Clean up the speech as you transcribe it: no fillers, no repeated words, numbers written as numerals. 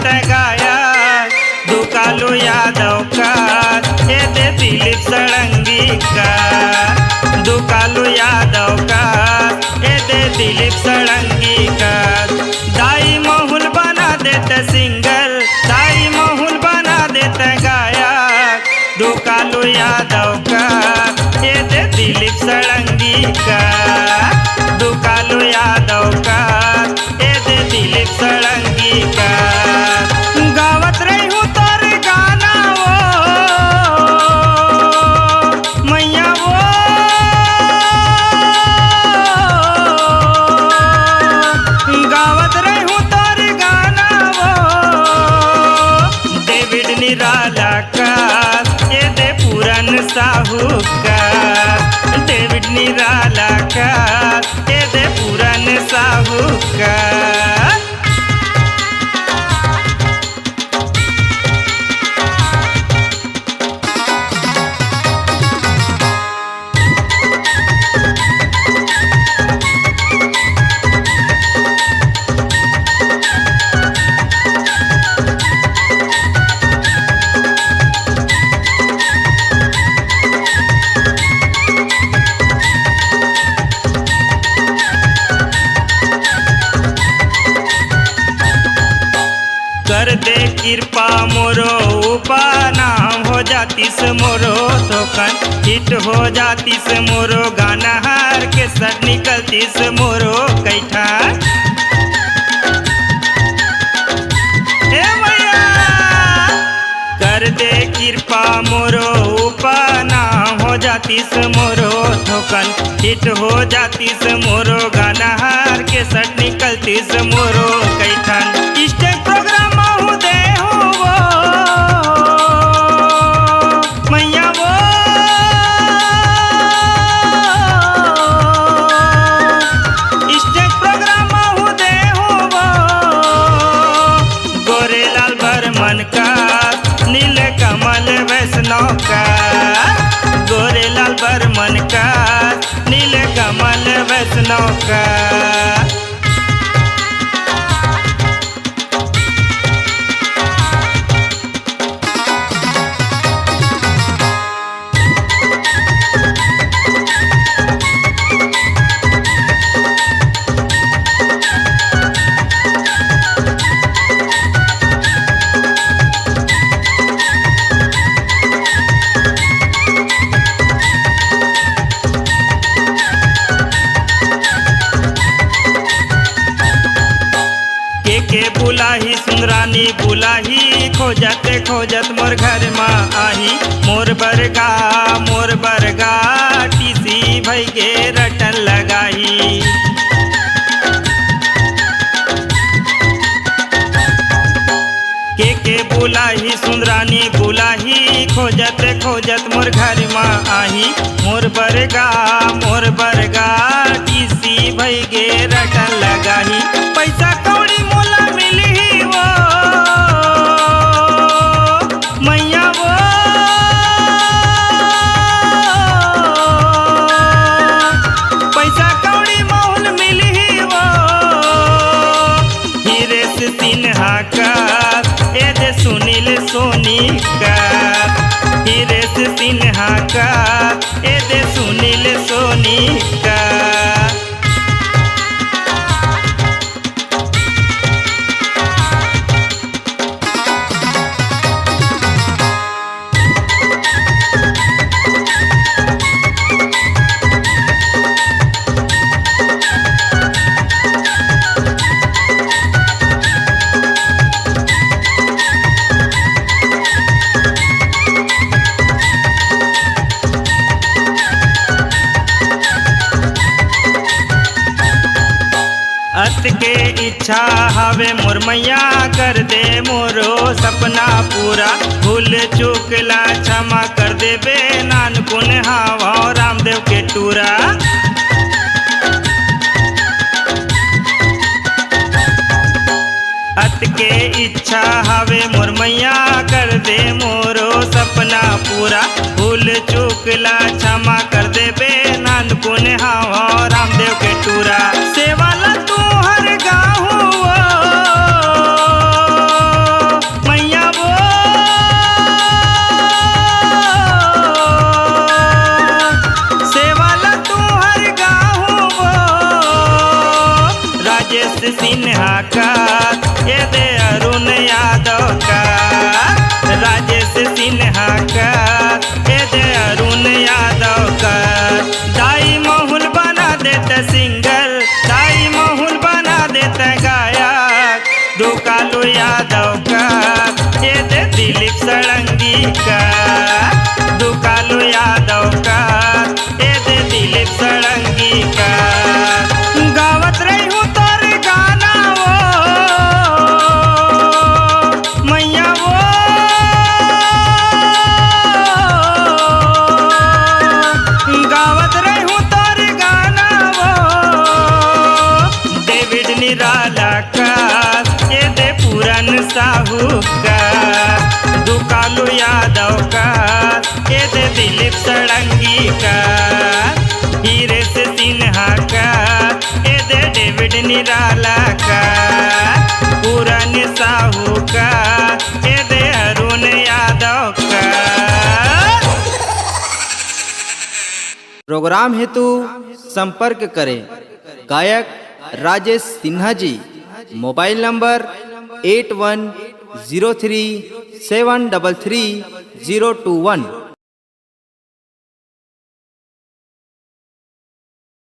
देते गायक दुकालू यादव का ये दे दिलीप सड़ंगी का दुकालू यादव का ये दे दिलीप सड़ंगी का दाई माहौल बना देते सिंगर दाई माहौल बना देते गायक दुकालू यादव का ये दे दिलीप सड़ंगी का दुकालू यादव का ये दे दिलीप सड़ंगी का गावत रही हूँ तोर गाना वो मैया वो गावत रही हूँ तोर गाना वो डेविड निराला का ये दे पूरन साहू का डेविड निराला का ये दे पूरन साहू का कर दे कृपा मोरो उपा नाम हो जाती से मोरो थोकन हिट हो जाती से मोरो गाना हार के सट निकलती से मोरो कैठा मैया कर दे कृपा मोरो उपा नाम हो जाती से मोरो थोकन हिट हो जाती से मोरो गाना हार के सट निकलती से मोरो कैठन स्टेज प्रोग्राम नील कमल वैष्णव का गोरेलाल बर्मन का नील कमल वैष्णव का के बुलाही सुंदरानी बुलाही खोजत मोर घर में आही मोर बरगा टीसी भई गे रटन लगाही के बुलाही सुंदरानी बुलाही खोजत मोर घर में आही मोर बरगा टीसी भई गे रटन लगाही पैसा कौड़ी मोला मिली वो मैया वो पैसा कौड़ी मोल मिली वो हीरे से सिन्हा का ये दे सुनील सोनी का हीरे से सिन्हा का ये दे सुनील सोनी का अत के इच्छा हवे मोर मैया कर दे मोरो सपना पूरा भूल चूकला क्षमा कर दे बे नानकुन हावा रामदेव के टूरा अत के इच्छा हवे मोर मैया कर दे मोरो सपना पूरा भूल चूकला क्षमा कर दे बे नानकुन हावा रामदेव के टूरा सेवाला तू हर गाँव यादव का ये दे दिलीप सड़ंगी का। दुकालो यादव का ये दे दिलीप सड़ंगी का। गावत रही हूँ तोर गाना वो मैया वो गावत रही हूँ तोर गाना वो डेविड निराला का ये दे पूरन साहू का। दुकालो यादव का ये दे दिलीप सड़ंगी का। हीरे से सिन्हा का ये दे डेविड निराला का। पूरन साहू का ये दे अरुण यादव का। प्रोग्राम हेतु संपर्क करें गायक राजेश सिन्हा जी। Mobile number 8103733021।